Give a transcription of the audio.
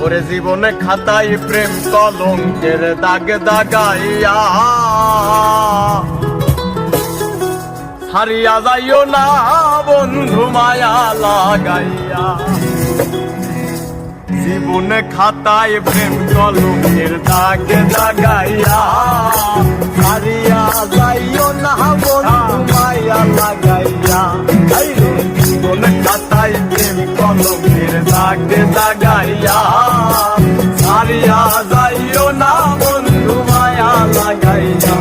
ওরে জীবনে খাতায় প্রেম কলঙ্কের দাগ দাগাইয়া হারিয়া যাইও না বন্ধু মায়া লাগাইয়া। জীবনে খাতায় প্রেম কলঙ্কের দাগ দাগাইয়া হারিয়া যাইও না বন্ধু মায়া লাগাইয়া। জীবনে খাতায় প্রেম কলঙ্কের দাগ দাগাইয়া হারিয়া যাইও না বন্ধু মায়া লাগাইয়া।